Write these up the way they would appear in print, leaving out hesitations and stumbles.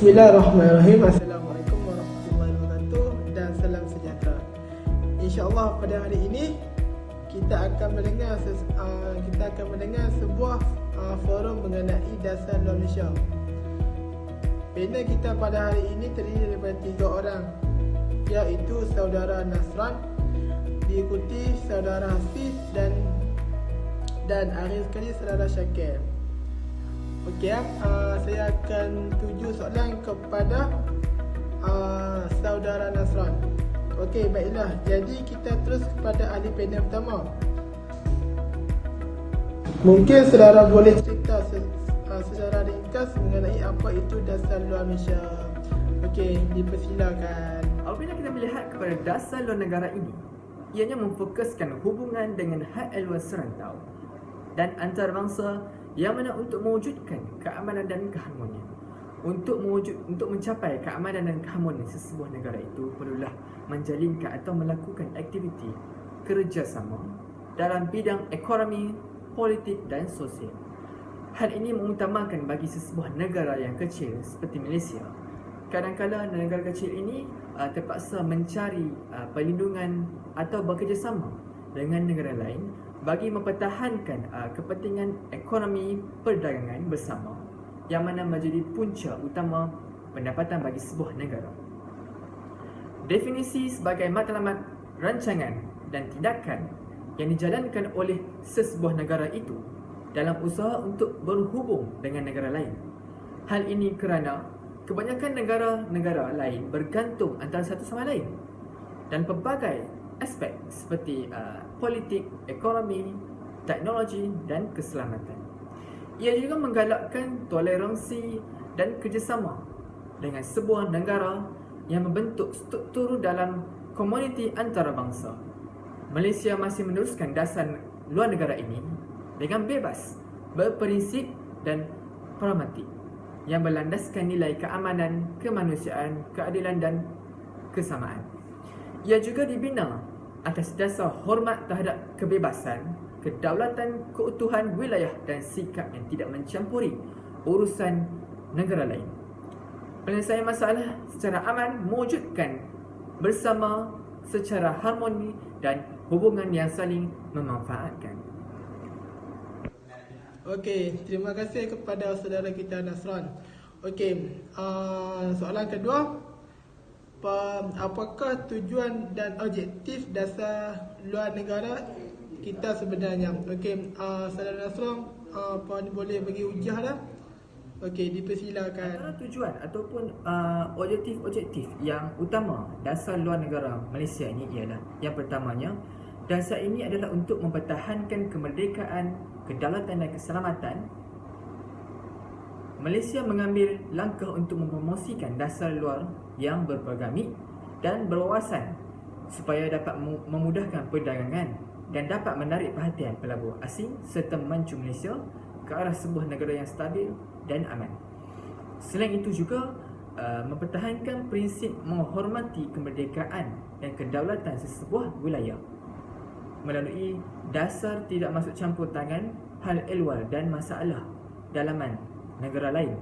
Bismillahirrahmanirrahim. Assalamualaikum warahmatullahi wabarakatuh dan salam sejahtera. InsyaAllah pada hari ini kita akan mendengar sebuah forum mengenai dasar luar Malaysia. Panel kita pada hari ini terdiri daripada 3 orang, iaitu saudara Nasran, diikuti saudara Hafiz dan akhir sekali saudara Syakir. Okey, saya akan tuju soalan kepada saudara Nasran. Okey, baiklah. Jadi kita terus kepada ahli panel pertama. Mungkin saudara boleh cerita secara ringkas mengenai apa itu dasar luar Malaysia. Okey, dipersilakan. Apabila kita melihat kepada dasar luar negara ini, ianya memfokuskan hubungan dengan hak ehwal serantau dan antarabangsa yang mana untuk mewujudkan keamanan dan keharmonian. Untuk mencapai keamanan dan keharmonian sesebuah negara itu perlulah menjalinkan atau melakukan aktiviti kerjasama dalam bidang ekonomi, politik dan sosial. Hal ini mengutamakan bagi sesebuah negara yang kecil seperti Malaysia. Kadang-kadang negara kecil ini terpaksa mencari perlindungan atau bekerjasama dengan negara lain bagi mempertahankan kepentingan ekonomi perdagangan bersama yang mana menjadi punca utama pendapatan bagi sebuah negara. Definisi sebagai matlamat rancangan dan tindakan yang dijalankan oleh sesebuah negara itu dalam usaha untuk berhubung dengan negara lain. Hal ini kerana kebanyakan negara-negara lain bergantung antara satu sama lain dan pelbagai aspek seperti politik, ekonomi, teknologi dan keselamatan. Ia juga menggalakkan toleransi dan kerjasama dengan sebuah negara yang membentuk struktur dalam komuniti antarabangsa. Malaysia masih meneruskan dasar luar negara ini dengan bebas, berprinsip dan pragmatik yang berlandaskan nilai keamanan, kemanusiaan, keadilan dan kesamaan. Ia juga dibina atas dasar hormat terhadap kebebasan, kedaulatan, keutuhan wilayah dan sikap yang tidak mencampuri urusan negara lain. Penyelesaian masalah secara aman mewujudkan bersama secara harmoni dan hubungan yang saling memanfaatkan. Okey, terima kasih kepada saudara kita Nasran. Okey, soalan kedua, apakah tujuan dan objektif dasar luar negara kita sebenarnya? Okey, saudara Nasran, apa ni boleh bagi hujah dah? Okey, dipersilakan. Antara tujuan ataupun objektif-objektif yang utama dasar luar negara Malaysia ini ialah, yang pertamanya, dasar ini adalah untuk mempertahankan kemerdekaan, kedaulatan dan keselamatan. Malaysia mengambil langkah untuk mempromosikan dasar luar yang berpoligami dan berwawasan supaya dapat memudahkan perdagangan dan dapat menarik perhatian pelabur asing serta memancung Malaysia ke arah sebuah negara yang stabil dan aman. Selain itu juga mempertahankan prinsip menghormati kemerdekaan dan kedaulatan sesebuah wilayah melalui dasar tidak masuk campur tangan hal ehwal dan masalah dalaman negara lain.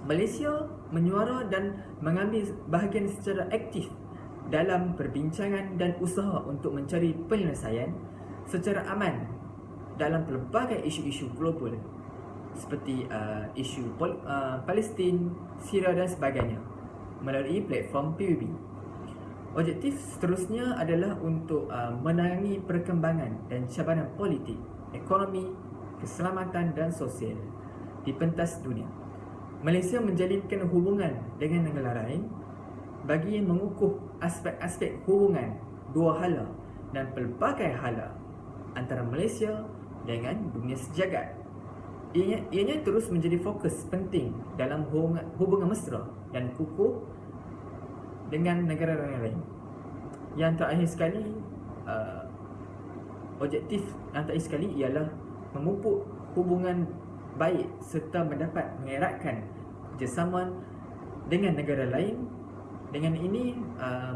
Malaysia menyuara dan mengambil bahagian secara aktif dalam perbincangan dan usaha untuk mencari penyelesaian secara aman dalam pelbagai isu-isu global seperti isu Palestin, Syria dan sebagainya melalui platform PBB. Objektif seterusnya adalah untuk menangani perkembangan dan cabaran politik, ekonomi, keselamatan dan sosial di pentas dunia. Malaysia menjalinkan hubungan dengan negara lain bagi mengukuh aspek-aspek hubungan dua hala dan pelbagai hala antara Malaysia dengan dunia sejagat. Ianya terus menjadi fokus penting dalam hubungan mesra dan kukuh dengan negara-negara lain. Yang terakhir sekali, objektif yang terakhir sekali ialah memupuk hubungan baik serta mendapat mengeratkan kerjasama dengan negara lain. Dengan ini,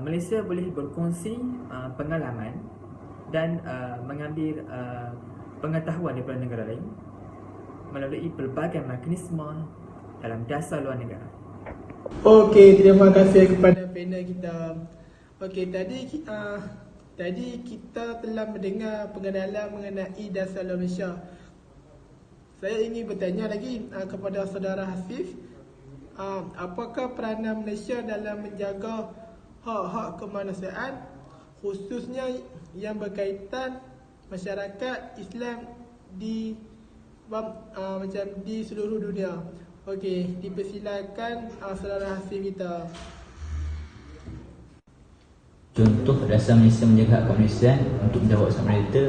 Malaysia boleh berkongsi pengalaman dan mengambil pengetahuan daripada negara lain melalui pelbagai mekanisme dalam dasar luar negara. Okey, terima kasih kepada panel kita. Okey, tadi kita telah mendengar pengenalan mengenai dasar luar Malaysia. Saya ingin bertanya lagi kepada saudara Hasif, apakah peranan Malaysia dalam menjaga hak-hak kemanusiaan, khususnya yang berkaitan masyarakat Islam di macam di seluruh dunia? Okey, dipersilakan saudara Hasif kita. Contoh dasar Malaysia menjaga hak kemanusiaan untuk menjawab soalan mereka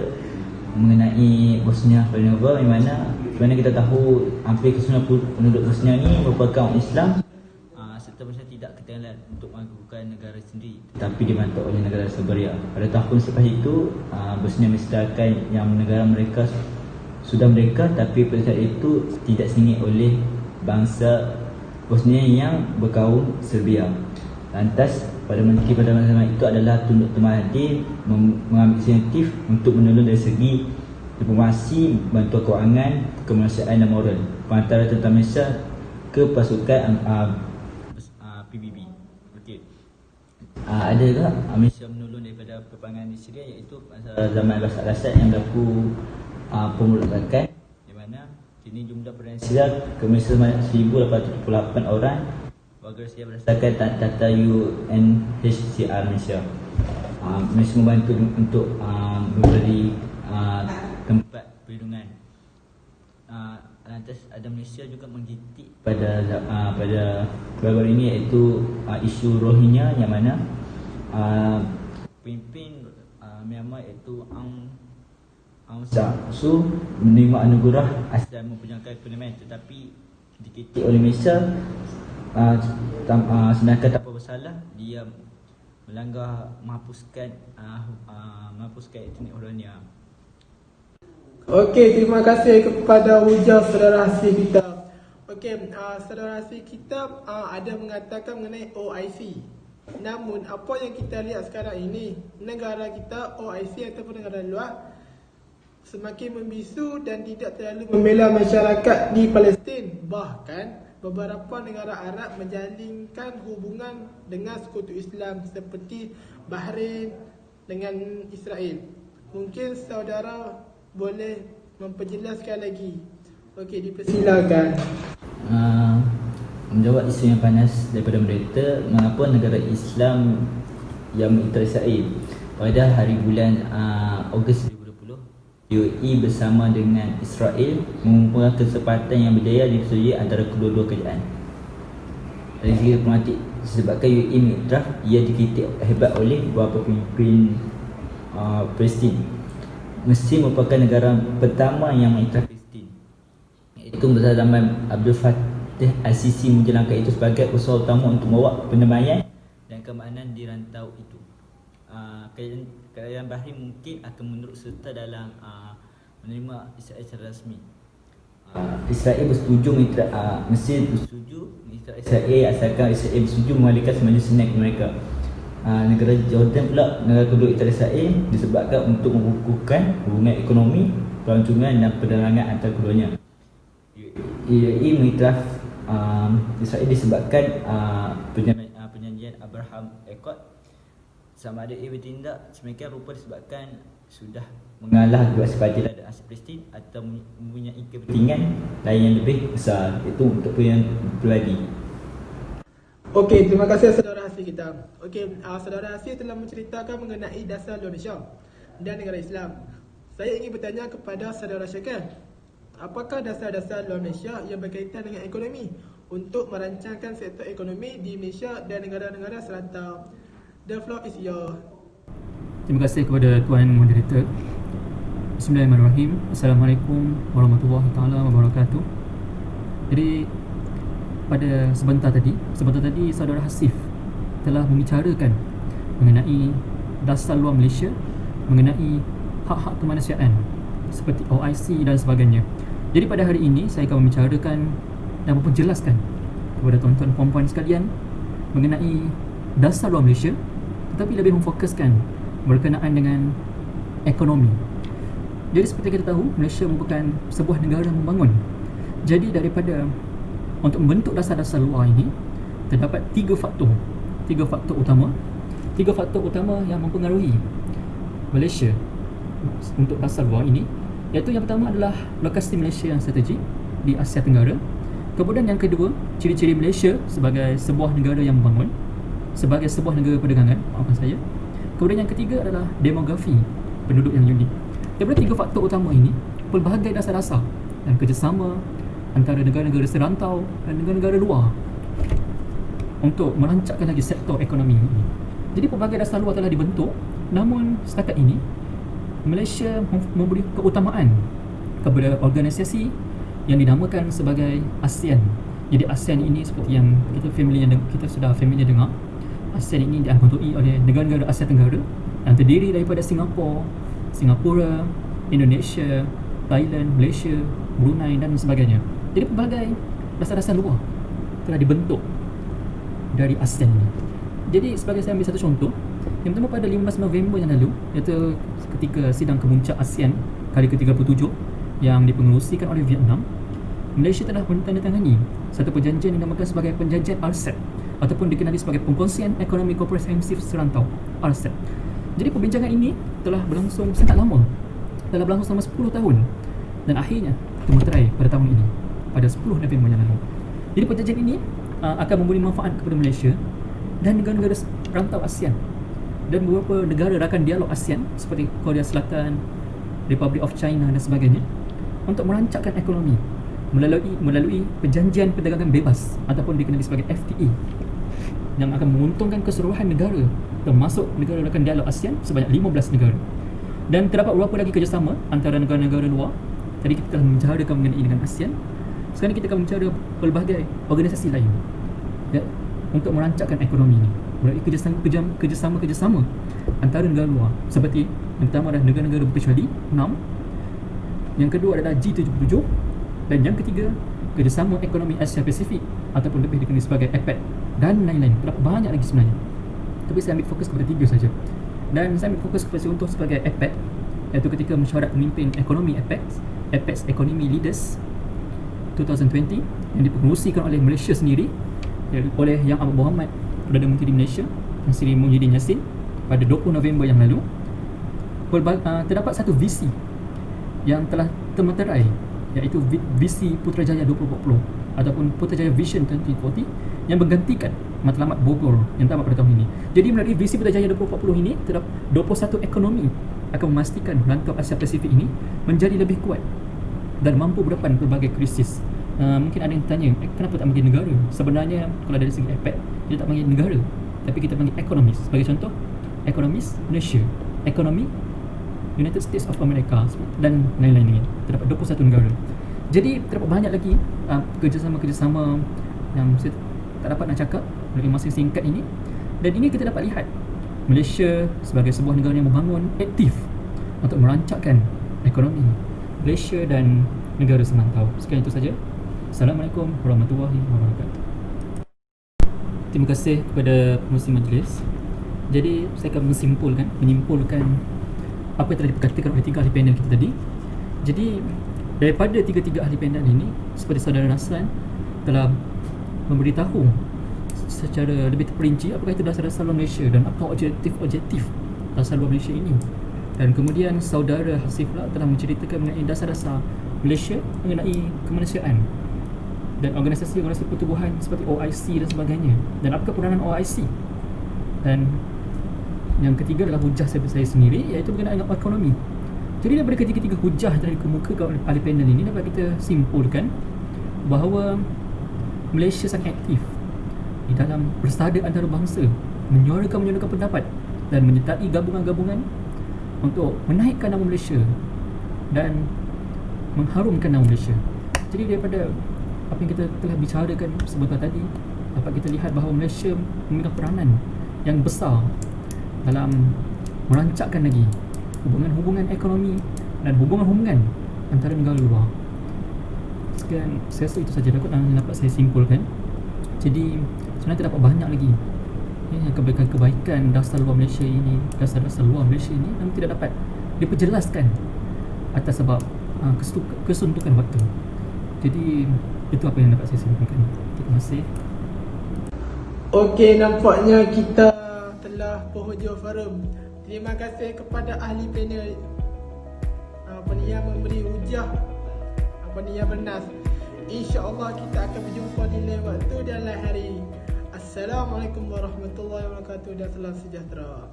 mengenai Bosnia Herzegovina, di mana kita tahu hampir keseluruhan penduduk Bosnia ni merupakan orang Islam, serta Bosnia tidak ketinggalan untuk mengakukan negara sendiri tetapi dibantu oleh negara Serbia. Pada tahun selepas itu, Bosnia menyertakan yang negara mereka sudah mereka, tapi pada saat itu tidak sengit oleh bangsa Bosnia yang berkaum Serbia. Lantas pada menteri pada masa itu adalah Tun Dr. Mahathir mengambil inisiatif untuk menolong dari segi diplomasi, bantuan kewangan, kemanusiaan dan moral pengantara tentara Malaysia ke pasukan PBB. Okey. Ada juga Malaysia menolong daripada peperangan di Syria, iaitu masa zaman Bashar al-Assad yang berlaku pemberontakan, di mana kini jumlah perdana Syria ke Malaysia 1,878 orang. Warga Syria berdasarkan data UNHCR Malaysia. Malaysia membantu untuk memberi tempat perlindungan. Lantas ada Malaysia juga menggitik pada baru-baru ini, iaitu isu Rohingya, yang mana pemimpin Myanmar iaitu Aung San Suu menerima anugerah asal memperjuangkan parlimen, tetapi digitik oleh Malaysia. Sedangkan tanpa bersalah dia melanggar menghapuskan etnik Rohingya. Okey, terima kasih kepada hujah saudara Hasif kita. Okey, saudara Hasif kita ada mengatakan mengenai OIC. Namun apa yang kita lihat sekarang ini, negara kita OIC ataupun negara luar semakin membisu dan tidak terlalu membela masyarakat di Palestin. Bahkan beberapa negara Arab menjalinkan hubungan dengan sekutu Islam seperti Bahrain dengan Israel. Mungkin saudara boleh memperjelaskan lagi. Okey, dipersilakan. Menjawab isu yang panas daripada mereka, mengapa negara Islam yang menginteresi pada hari bulan Ogos 2020, UAE bersama dengan Israel mengumpulkan kesempatan yang berjaya disetujui antara kedua-dua kerajaan. Dari segi diplomatik, disebabkan UAE mengiktiraf, ia dikritik hebat oleh beberapa pemimpin Palestin. Mesir merupakan negara pertama yang mengiktiraf Palestin, iaitu pada zaman Abdul Fattah al-Sisi menjalankan itu sebagai usaha utama untuk membawa perdamaian dan keamanan di rantau itu. Kerajaan Bahrain mungkin akan menurut serta dalam menerima Israel secara rasmi. Israel bersetuju Mesir bersetuju Israel asalkan Israel bersetuju mengalihkan semula senaik mereka. Negara Jordan pula, negara kedua Israel, disebabkan untuk mengukuhkan hubungan ekonomi, pelancongan dan perdagangan antara keduanya. UAE mengiktiraf Israel disebabkan perjanjian Abraham Accord. Sama ada ia bertindak semakin rupa disebabkan sudah mengalah dua sepadan dan aset Palestin atau mempunyai kepentingan lain yang lebih besar, iaitu untuk kepentingan pribadi. Okey, terima kasih saudara Hasif kita. Okey, saudara Hasif telah menceritakan mengenai dasar luar Malaysia dan negara Islam. Saya ingin bertanya kepada saudara Syakir, apakah dasar-dasar luar Malaysia yang berkaitan dengan ekonomi untuk merancangkan sektor ekonomi di Malaysia dan negara-negara serantau? The floor is yours. Terima kasih kepada Tuan Moderator. Bismillahirrahmanirrahim. Assalamualaikum warahmatullahi taala wabarakatuh. Jadi pada sebentar tadi saudara Hasif telah membicarakan mengenai dasar luar Malaysia, mengenai hak-hak kemanusiaan seperti OIC dan sebagainya. Jadi pada hari ini saya akan membicarakan dan memperjelaskan kepada tuan-tuan dan puan-puan sekalian mengenai dasar luar Malaysia, tetapi lebih memfokuskan berkenaan dengan ekonomi. Jadi seperti kita tahu, Malaysia merupakan sebuah negara membangun. Jadi daripada untuk membentuk dasar-dasar luar ini, terdapat tiga faktor utama yang mempengaruhi Malaysia untuk dasar luar ini, iaitu yang pertama adalah lokasi Malaysia yang strategik di Asia Tenggara. Kemudian yang kedua, ciri-ciri Malaysia sebagai sebuah negara yang membangun, sebagai sebuah negara perdagangan, maafkan saya. Kemudian yang ketiga adalah demografi penduduk yang unik. Daripada tiga faktor utama ini, pelbagai dasar-dasar dan kerjasama antara negara-negara serantau dan negara-negara luar untuk merancangkan lagi sektor ekonomi ini. Jadi pelbagai dasar luar telah dibentuk, namun setakat ini Malaysia memberi keutamaan kepada organisasi yang dinamakan sebagai ASEAN. Jadi ASEAN ini seperti yang kita sudah familiar dengar. ASEAN ini dianggotoi oleh negara-negara Asia Tenggara yang terdiri daripada Singapura, Indonesia, Thailand, Malaysia, Brunei dan sebagainya. Jadi pelbagai dasar-dasar luar telah dibentuk dari ASEAN ini. Jadi sebagai saya ambil satu contoh, yang pertama pada 15 November yang lalu, iaitu ketika sidang kemuncak ASEAN kali ke-37 yang dipengerusikan oleh Vietnam, Malaysia telah menandatangani satu perjanjian yang dinamakan sebagai perjanjian RCEP ataupun dikenali sebagai Perkongsian Ekonomi Komprehensif Serantau, RCEP. Jadi perbincangan ini telah berlangsung sangat lama, telah berlangsung selama 10 tahun dan akhirnya termeterai pada tahun ini, pada 10 November yang lalu. Jadi perjanjian ini akan memberi manfaat kepada Malaysia dan negara-negara rantau ASEAN dan beberapa negara rakan dialog ASEAN seperti Korea Selatan, Republic of China dan sebagainya untuk merancangkan ekonomi melalui perjanjian perdagangan bebas ataupun dikenali sebagai FTA yang akan menguntungkan keseluruhan negara termasuk negara rakan dialog ASEAN sebanyak 15 negara. Dan terdapat beberapa lagi kerjasama antara negara-negara luar. Tadi kita telah membicarakan mengenai dengan ASEAN. Sekarang kita akan bicara pelbagai organisasi lain ya, untuk merancangkan ekonomi ini melalui kerjasama antara negara luar, seperti yang pertama adalah negara-negara berkecuali 6, yang kedua adalah G77 dan yang ketiga kerjasama ekonomi Asia Pasifik ataupun lebih dikenali sebagai APEC dan lain-lain. Terdapat banyak lagi sebenarnya, tapi saya ambil fokus kepada 3 saja. Dan saya ambil fokus kepada contoh sebagai APEC, iaitu ketika mesyuarat pemimpin ekonomi APEC Economy Leaders 2020 yang dipengerusikan oleh Malaysia sendiri, oleh Yang Amat Berhormat Perdana Menteri Malaysia Yang Seri Muhyiddin Yassin pada 20 November yang lalu. Terdapat satu visi yang telah termeterai, iaitu visi Putrajaya 2040 ataupun Putrajaya Vision 2040 yang menggantikan matlamat Bogor yang tamat pada tahun ini. Jadi melalui visi Putrajaya 2040 ini, terdapat 21 ekonomi akan memastikan rantau Asia Pasifik ini menjadi lebih kuat dan mampu berdepan berbagai krisis. Mungkin ada yang tanya, kenapa tak panggil negara? Sebenarnya kalau dari segi APEC, kita tak panggil negara, tapi kita panggil ekonomis. Sebagai contoh, ekonomis Malaysia, ekonomi United States of America dan lain-lain. Terdapat 21 negara. Jadi terdapat banyak lagi kerjasama yang saya tak dapat nak cakap melalui masa singkat ini. Dan ini kita dapat lihat Malaysia sebagai sebuah negara yang membangun aktif untuk merancangkan ekonomi Malaysia dan negara semantau. Sekian itu saja. Assalamualaikum warahmatullahi wabarakatuh. Terima kasih kepada pengerusi majlis. Jadi saya akan menyimpulkan apa yang telah diperkatakan oleh 3 ahli panel kita tadi. Jadi daripada 3 ahli panel ini, seperti saudara Nasran telah memberitahu secara lebih terperinci apakah itu dasar-dasar luar Malaysia dan apa objektif dasar luar Malaysia ini. Dan kemudian saudara Hasiflah telah menceritakan mengenai dasar-dasar Malaysia mengenai kemanusiaan dan organisasi-organisasi pertubuhan seperti OIC dan sebagainya, dan apakah peranan OIC. Dan yang ketiga adalah hujah saya sendiri, iaitu berkenaan dengan ekonomi. Jadi daripada ketiga hujah yang telah dikemukakan oleh ahli panel ini, dapat kita simpulkan bahawa Malaysia sangat aktif di dalam bersada antarabangsa, menyuarakan pendapat dan menyertai gabungan-gabungan untuk menaikkan nama Malaysia dan mengharumkan nama Malaysia. Jadi daripada apa yang kita telah bicarakan sebentar tadi, dapat kita lihat bahawa Malaysia memegang peranan yang besar dalam merancangkan lagi hubungan-hubungan ekonomi dan hubungan-hubungan antara negara luar. Sekian, saya rasa itu saja dapat saya simpulkan. Jadi sebenarnya terdapat banyak lagi kebaikan-kebaikan dasar luar Malaysia ini, dasar-dasar luar Malaysia ini yang tidak dapat diperjelaskan atas sebab kesuntukan waktu. Jadi itu apa yang dapat saya simpulkan. Terima kasih. Okey, nampaknya kita telah penghujung forum. Terima kasih kepada ahli panel yang memberi hujah yang bernas. InsyaAllah kita akan berjumpa di lain waktu dan lain hari. Assalamualaikum warahmatullahi wabarakatuh dan salam sejahtera.